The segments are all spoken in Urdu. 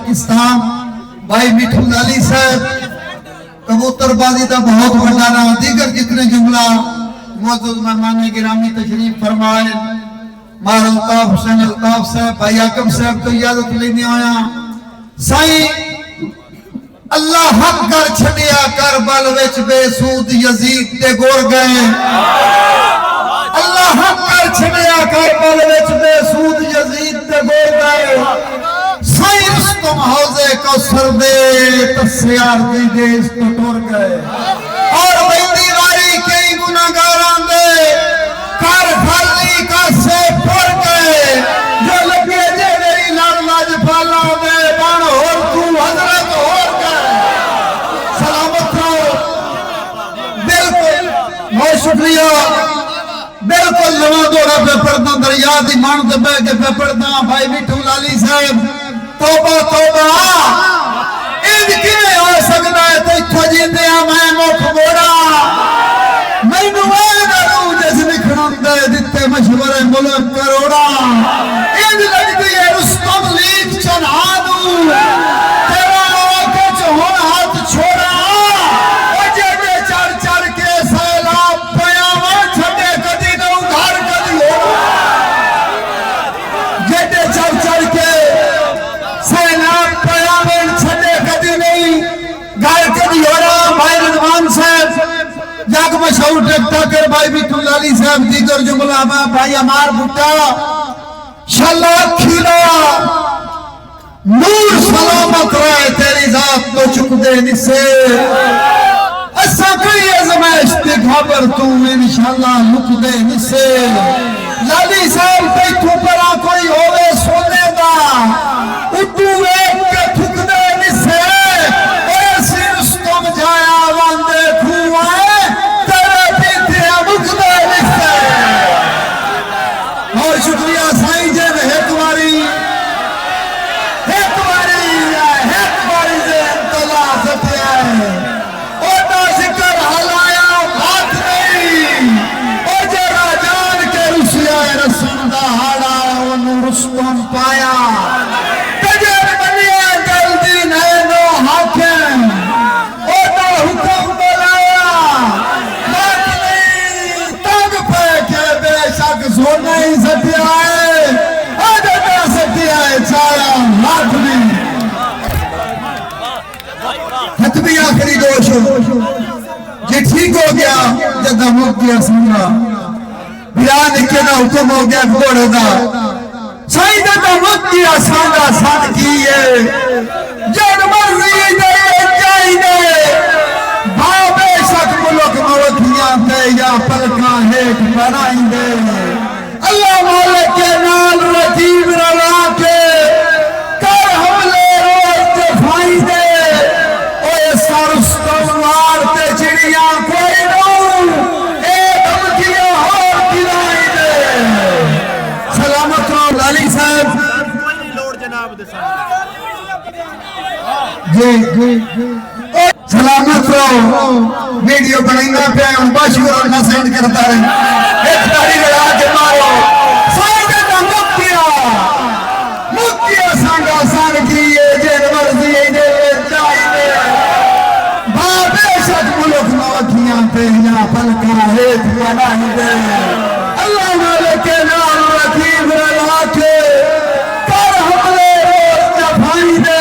پاکستان بھائی مٹھو لالی صاحب کبوتر بازی دا بہت بڑا نام دیگر جتنے جملہ معزز مہمان گرامی تشریف فرمائے مار الطاف حسین الطاف صاحب بھائی آقب صاحب تو اجازت لینے آیا سائیں اللہ حق کر چھڑیا کربل وچ بے سود یزید تے گور گئے اللہ حق کر چھڑیا کربل وچ بے سود یزید تے گور گئے سائیں رستم حوضے کو سر دے تسیار دی دیس تو ٹور گئے اور بیندی واری کئی گناہگاران دے کر خالی کا سے پھر گئے جو لگے جے میری لڑ لاج پھالا دے بان اور تو حضرت اور گئے سلامت رہو بالکل بہت شکریہ بالکل لوان دورا پہ پردہ دریا دی مان دے بے کے پہ پردہ بھائی مٹھو لالی صاحب توبہ توبہ اند کیویں ہو سکدا ہے تے اتھا جیندے آ میں مکھ موڑا مینوں اے نالو جس نکھڑاندے دتے مشورے ملک کروڑا اند لگدی ہے رستم لیک چنھا دوں تیرا آکے چہون ہاتھ چھوڑا او جے چڑھ چڑھ کے سیلاب پیاواں چھڈے کدی نہ گھر کدی ہوڑا جے چڑھ چڑھ کے سیلاب پیاواں چھڈے کدی نہیں گھر کدی ہوڑا بھائی رضوان صاحب جاگ مشہور ٹکٹا کر بھائی مٹھو لالی صاحب دیگر جملہ بھائی امار بھٹا شلا کھیلا نور سلامت رہے تیری ذات تو چک دے نسے ایسا کئی ازمائش تے خبر تو انشاءاللہ لک دے نسے لالی صاحب تے تو پرا کوئی ہوئے سونے دا اٹھو ایک کے تھک دے نسے ایسی رستم جایا واندے کھوائے تیرے پیتے مک دے نسے اور شکریہ سائیں جے ایک باری سے انتلا سکتے ہیں اوٹا ذکر حلایا بات نہیں او جرا جان کے رسیا رسول دا ہاڑا انہوں رستم پایا تجر بنیا جلدی نینو حاکم اوٹا حکم بلایا بات نہیں تنگ پہ کے بے شک سو نہیں سکتے آئے آجتا سکتے آئے چایا ہاتھ بھی حتمی آخری دوش جی ٹھیک ہو گیا جدہ موک گیا سنگا بیان کنا حکم ہو گیا گھوڑے دا سائیں جدہ موک گیا سانگا سان کیے جن مرضی دے جائی دے بھاوے شک ملک موتیاں تے یا پلکاں ہیٹ بنائی دے اللہ مالک کے نال رجیب رلا کے کر حملے روز جفائی دے سرستوار تے چڑیاں کوئی نو ایک دھمکیاں اور گرائی دے سلامت رو لالی صاحب جی سلامت رو ویڈیو بنائیں گا پہ ہم باشور اور نہ سینڈ کرتا رہے ایک تاری رہا کے مارو سائدہ کا مکتیا سانگا سان کیے جن مرضی دے جائی دے ملک موتیاں پہ یا پلکا ہیت بنائی دے اللہ مالک کے نام رکیب رلا کے کر حملے روز جفائی دے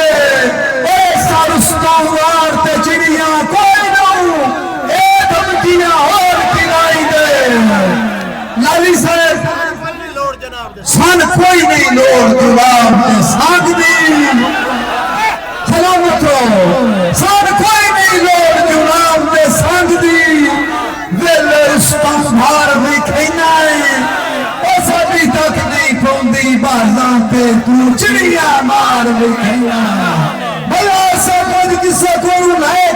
ایسا رستوار تے چڑیاں کوئی نو اے دھمکیاں اور گرائی دے لالی صاحب سان کوئی نہیں لوڑ جواب دے سانگ دی سلامت ہو سان کوئی نہیں لوڑ جواب دے سانگ دی ویلے رستم بھار بھی کھینا ہے اس ابھی تک نہیں پوندی بازاں پہ تو چڑیاں مار بھی کھینا بھلا سے کچھ کسے کو نہیں